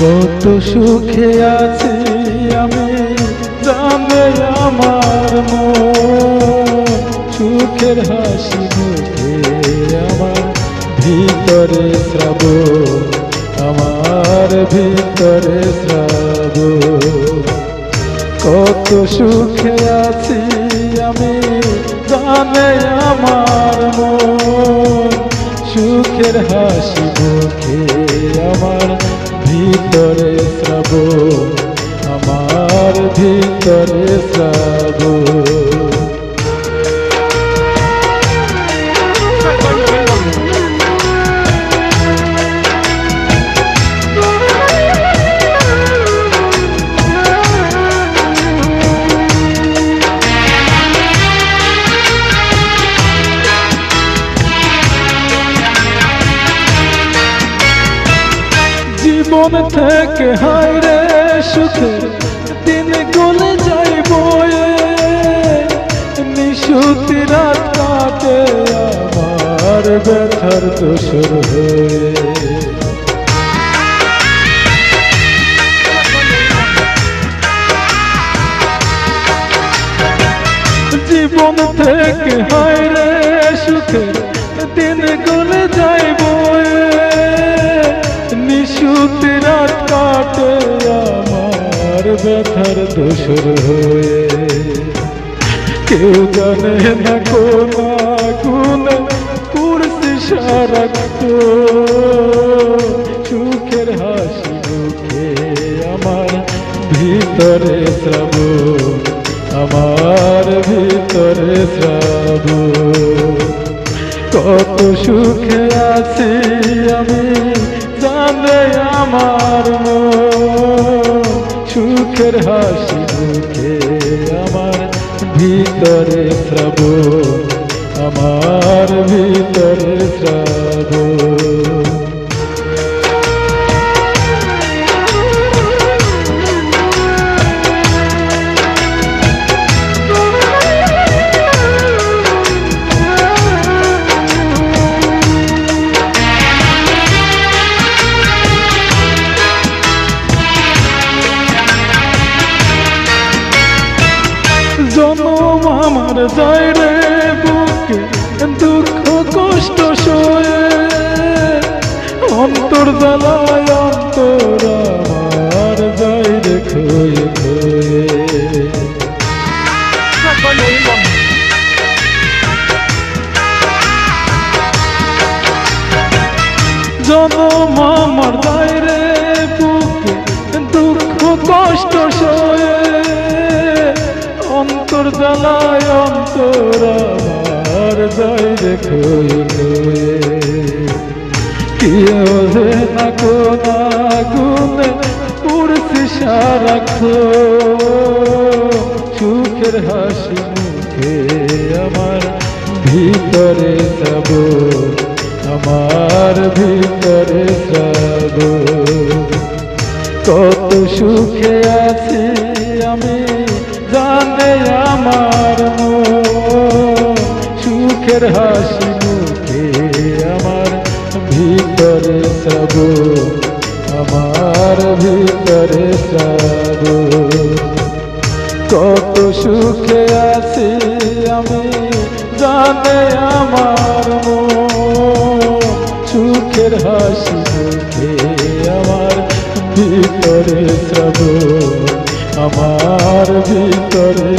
কত সুখে আছি আমি জানে আমার মন, সুখের হাসি মুখে আমার ভিতরে শ্রাবণ, আমার ভিতরে শ্রাবণ। কত সুখে আছি আমি জানে আমার মন, সুখের হাসি মুখে আমার ভিতরে শ্রাবণ, আমার ভিতরে শ্রাবণ। জীবন থেকে হায়রে সুখের দিন গলে যাই বয়ে, নিশুতি রাত কাটে আমার ব্যথার দোসর হয়ে। জীবন থেকে হায়রে সুখের দিন গলে যাই বয়ে, নিশুতি রাত কাটে আমার ব্যথার দোসর হয়ে। কেউ জানে না কোন আগুনে পুড়ছে সারাক্ত, সুখের হাসি মুখে আমার ভিতরে শ্রাবণ, আমার ভিতরে শ্রাবণ। কত সুখে আছি আমি জানে আমার মন, সুখের হাসি মুখে আমার ভিতরে শ্রাবণ, আমার ভিতরে শ্রাবণ। জনম আমার যায় রে বুকে দুঃখ কষ্ট সয়ে, অন্তর জ্বালায় অন্তর আমার যায় রে খয়ে খয়ে। জনম আমার যায় রে বুকে দুঃখ কষ্ট সয়ে, অন্তর জ্বালায় অন্তর আমার যায় রে খয়ে খয়ে। কেউ যে না কোন আগুনে পুড়ছে সারাক্ষণ, সুখের হাসি মুখে আমার ভিতরে শ্রাবণ, আমার ভিতরে শ্রাবণ। কত সুখে আছি আমি জানে আমার মন, সুখের হাসি মুখে আমার ভিতরে শ্রাবণ, আমার ভিতরে শ্রাবণ। কত সুখে আছি আমি জানে আমার মন, সুখের হাসি মুখে আমার ভিতরে শ্রাবণ, আমার ভিতরে